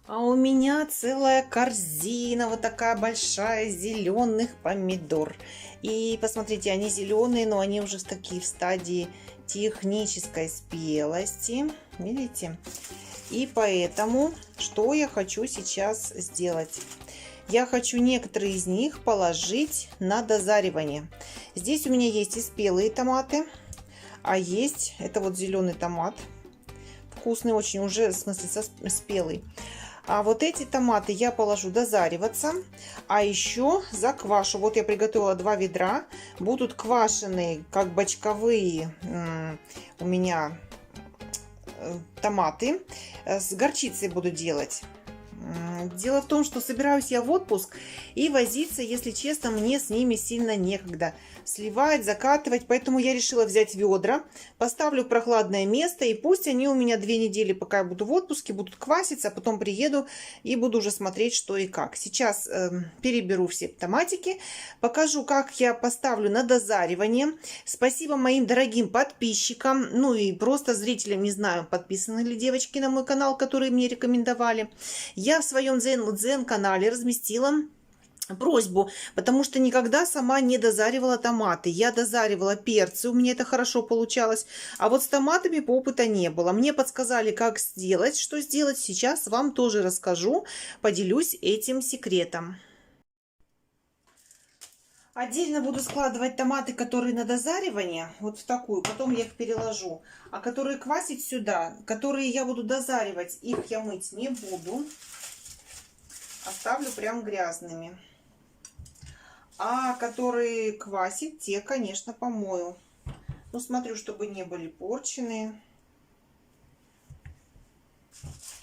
А у меня целая корзина, вот такая большая, зеленых помидор. И посмотрите, они зеленые, но они уже такие в стадии технической спелости. Видите? И поэтому, что я хочу сейчас сделать? Я хочу некоторые из них положить на дозаривание. Здесь у меня есть и спелые томаты, а есть, это вот зеленый томат. Вкусный очень, уже, в смысле, спелый. А вот эти томаты я положу дозариваться, а еще заквашу. Вот я приготовила 2 ведра, будут квашеные, как бочковые у меня томаты. С горчицей буду делать. Дело в том, что собираюсь я в отпуск, и возиться, если честно, мне с ними сильно некогда. Сливать, закатывать, поэтому я решила взять ведра, поставлю в прохладное место, и пусть они у меня 2 недели, пока я буду в отпуске, будут кваситься, а потом приеду и буду уже смотреть, что и как. Сейчас переберу все томатики, покажу, как я поставлю на дозаривание. Спасибо моим дорогим подписчикам, ну и просто зрителям, не знаю, подписаны ли девочки на мой канал, которые мне рекомендовали. Я в своем Дзен-канале разместила просьбу, потому что никогда сама не дозаривала томаты. Я дозаривала перцы, у меня это хорошо получалось, а вот с томатами опыта не было. Мне подсказали, как сделать, что сделать. Сейчас вам тоже расскажу, поделюсь этим секретом. Отдельно буду складывать томаты, которые на дозаривание, вот в такую, потом я их переложу. А которые квасить сюда, которые я буду дозаривать, их я мыть не буду. Оставлю прям грязными. А которые квасить, те, конечно, помою. Ну, смотрю, чтобы не были порченые.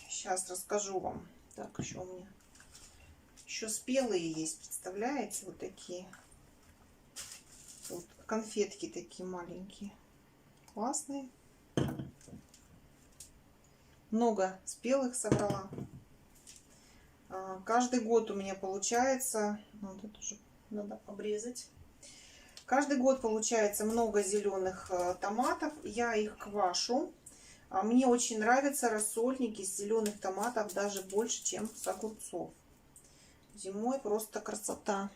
Сейчас расскажу вам. Так, еще у меня еще спелые есть, представляете? Вот такие. Вот конфетки такие маленькие. Классные. Много спелых собрала. Каждый год у меня получается, вот это уже надо обрезать. Каждый год получается много зеленых томатов. Я их квашу. Мне очень нравятся рассольники с зеленых томатов, даже больше, чем с огурцов. Зимой просто красота.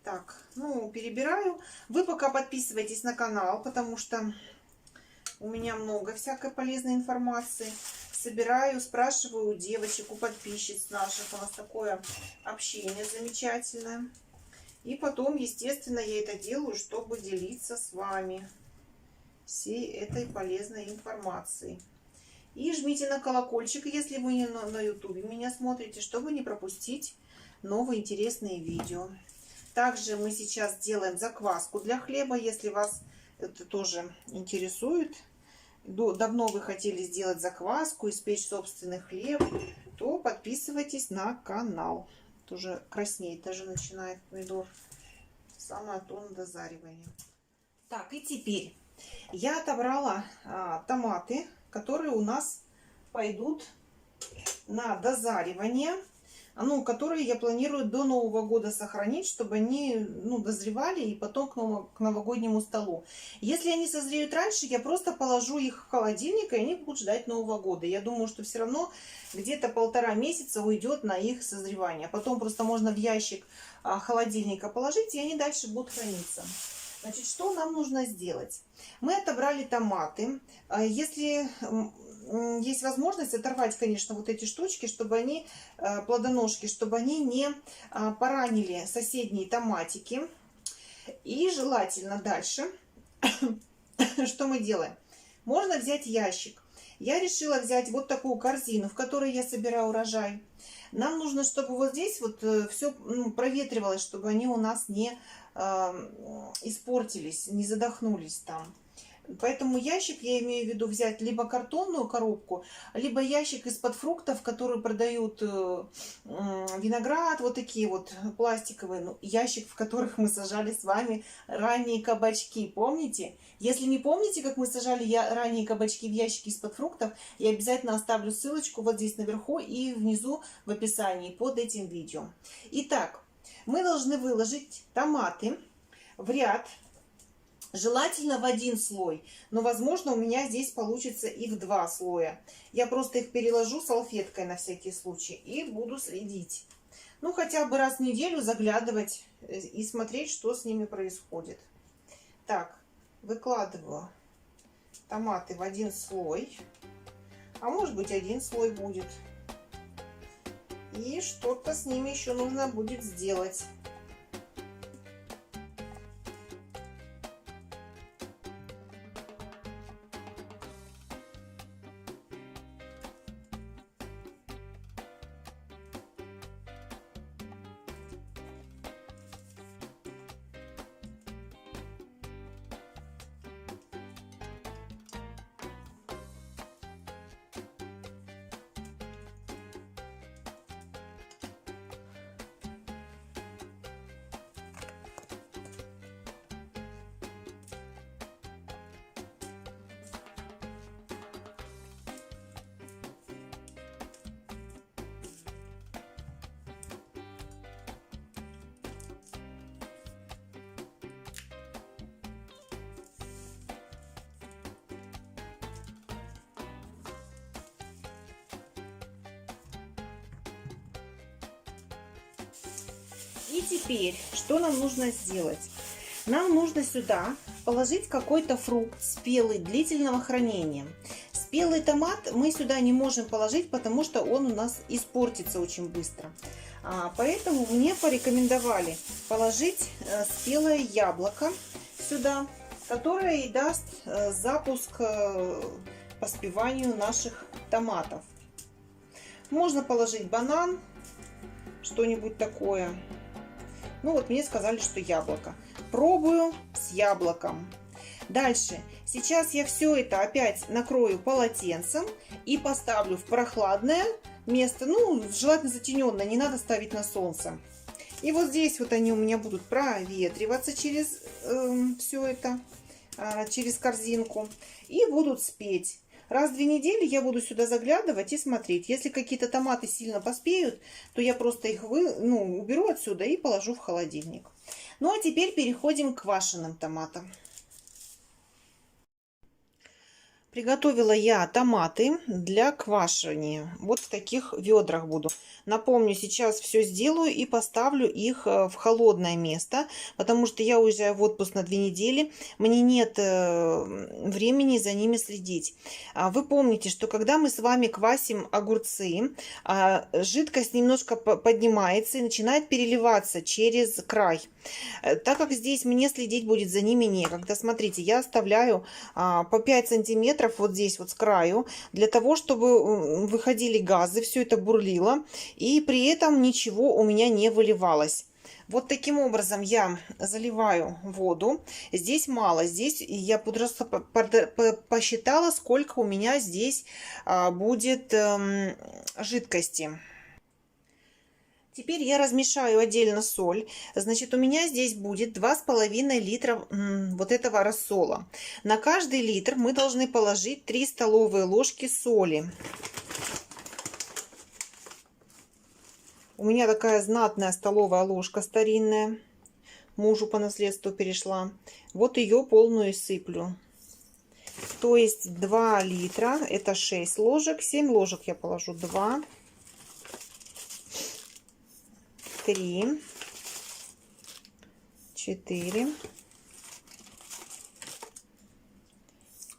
Так, ну, перебираю. Вы пока подписывайтесь на канал, потому что у меня много всякой полезной информации. Собираю, спрашиваю у девочек, у подписчиц наших. У нас такое общение замечательное. И потом, естественно, я это делаю, чтобы делиться с вами всей этой полезной информацией. И жмите на колокольчик, если вы не на YouTube меня смотрите, чтобы не пропустить новые интересные видео. Также мы сейчас делаем закваску для хлеба, если вас это тоже интересует. Давно вы хотели сделать закваску, испечь собственный хлеб, то подписывайтесь на канал. Тоже краснеет, даже начинает помидор. Самое то на дозаривание. Так, и теперь я отобрала томаты, которые у нас пойдут на дозаривание. Ну, которые я планирую до Нового года сохранить, чтобы они, ну, дозревали и потом к новогоднему столу. Если они созреют раньше, я просто положу их в холодильник, и они будут ждать Нового года. Я думаю, что все равно где-то 1,5 месяца уйдет на их созревание. Потом просто можно в ящик холодильника положить, и они дальше будут храниться. Значит, что нам нужно сделать? Мы отобрали томаты. Если есть возможность, оторвать, конечно, вот эти штучки, чтобы они, плодоножки, чтобы они не поранили соседние томатики. И желательно дальше, что мы делаем? Можно взять ящик. Я решила взять вот такую корзину, в которой я собираю урожай. Нам нужно, чтобы вот здесь вот все проветривалось, чтобы они у нас не испортились, не задохнулись там. Поэтому ящик я имею в виду взять либо картонную коробку, либо ящик из-под фруктов, которые продают виноград, вот такие вот пластиковые, ну, ящик, в которых мы сажали с вами ранние кабачки. Помните? Если не помните, как мы сажали ранние кабачки в ящике из-под фруктов, я обязательно оставлю ссылочку вот здесь наверху и внизу в описании под этим видео. Итак, мы должны выложить томаты в ряд. Желательно в один слой, но возможно у меня здесь получится и в 2 слоя. Я просто их переложу салфеткой на всякий случай и буду следить. Ну, хотя бы раз в неделю заглядывать и смотреть, что с ними происходит. Так, выкладываю томаты в один слой. А может быть, один слой будет. И что-то с ними еще нужно будет сделать. И теперь, что нам нужно сделать? Нам нужно сюда положить какой-то фрукт спелый, длительного хранения. Спелый томат мы сюда не можем положить, потому что он у нас испортится очень быстро. Поэтому мне порекомендовали положить спелое яблоко сюда, которое и даст запуск поспеванию наших томатов. Можно положить банан, что-нибудь такое. Ну вот мне сказали, что яблоко. Пробую с яблоком. Дальше. Сейчас я все это опять накрою полотенцем и поставлю в прохладное место. Ну, желательно затененное, не надо ставить на солнце. И вот здесь вот они у меня будут проветриваться через все это, через корзинку. И будут спеть. Раз в 2 недели я буду сюда заглядывать и смотреть. Если какие-то томаты сильно поспеют, то я просто их уберу отсюда и положу в холодильник. Ну а теперь переходим к квашеным томатам. Приготовила я томаты для квашения. Вот в таких ведрах буду. Напомню, сейчас все сделаю и поставлю их в холодное место, потому что я уезжаю в отпуск на 2 недели. Мне нет времени за ними следить. Вы помните, что когда мы с вами квасим огурцы, жидкость немножко поднимается и начинает переливаться через край. Так как здесь мне следить будет за ними некогда, смотрите, я оставляю по 5 сантиметров вот здесь вот с краю, для того, чтобы выходили газы, все это бурлило, и при этом ничего у меня не выливалось. Вот таким образом я заливаю воду. Здесь мало, здесь я просто посчитала, сколько у меня здесь будет жидкости. Теперь я размешаю отдельно соль. Значит, у меня здесь будет 2,5 литра вот этого рассола. На каждый литр мы должны положить 3 столовые ложки соли. У меня такая знатная столовая ложка старинная. Мужу по наследству перешла. Вот ее полную сыплю. То есть 2 литра, это 6 ложек. 7 ложек я положу. 2. 3, 4,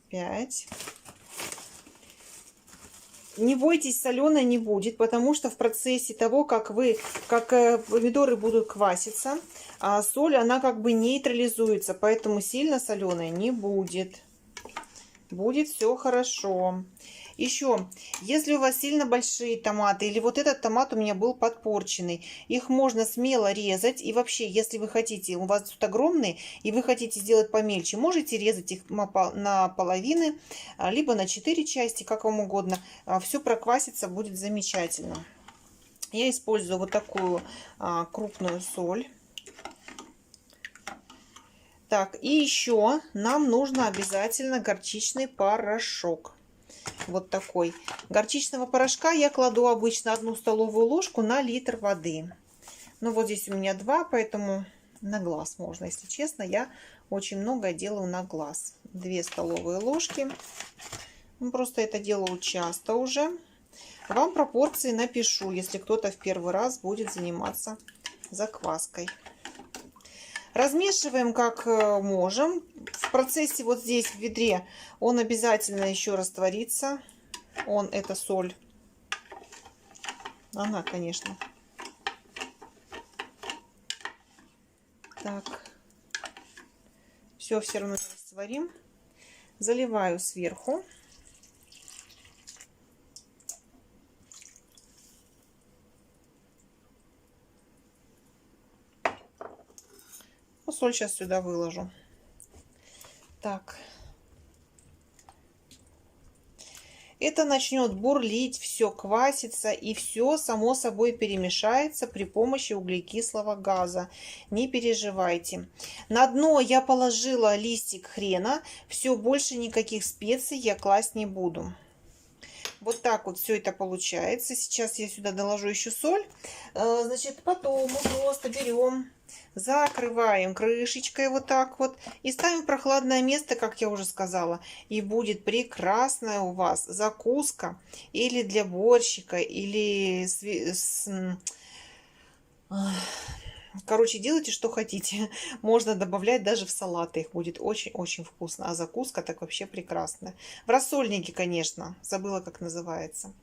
5. Не бойтесь, соленой не будет, потому что в процессе того, как помидоры будут кваситься, соль, она как бы нейтрализуется, поэтому сильно соленой не будет. Будет все хорошо. Еще, если у вас сильно большие томаты, или вот этот томат у меня был подпорченный, их можно смело резать. И вообще, если вы хотите, у вас тут огромные, и вы хотите сделать помельче, можете резать их на половины, либо на 4 части, как вам угодно. Все проквасится, будет замечательно. Я использую вот такую крупную соль. Так, и еще нам нужно обязательно горчичный порошок. Вот такой. Горчичного порошка я кладу обычно 1 столовую ложку на литр воды. Ну вот здесь у меня 2, поэтому На глаз можно, если честно. Я очень много делаю на глаз. 2 столовые ложки. Ну, просто это делаю часто уже. Вам пропорции напишу, если кто-то в первый раз будет заниматься закваской. Размешиваем как можем. В процессе вот здесь в ведре он обязательно еще растворится. Это соль. Она, конечно. Так. Все равно растворим. Заливаю сверху. Соль сейчас сюда выложу. Так. Это начнет бурлить, все квасится, и все само собой перемешается при помощи углекислого газа. Не переживайте. На дно я положила листик хрена. Все, больше никаких специй я класть не буду. Вот так вот все это получается. Сейчас я сюда доложу еще соль. Значит, потом мы просто берем, закрываем крышечкой вот так вот и ставим в прохладное место, как я уже сказала. И будет прекрасная у вас закуска или для борщика, или короче, делайте, что хотите. Можно добавлять даже в салаты. Их будет очень-очень вкусно. А закуска так вообще прекрасная. В рассольнике, конечно. Забыла, как называется.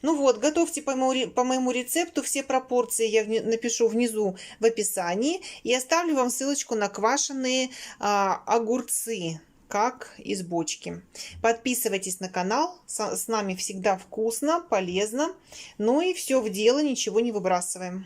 Ну вот, готовьте по моему рецепту. Все пропорции я напишу внизу в описании. И оставлю вам ссылочку на квашеные огурцы, как из бочки. Подписывайтесь на канал. С нами всегда вкусно, полезно. Ну и все в дело, ничего не выбрасываем.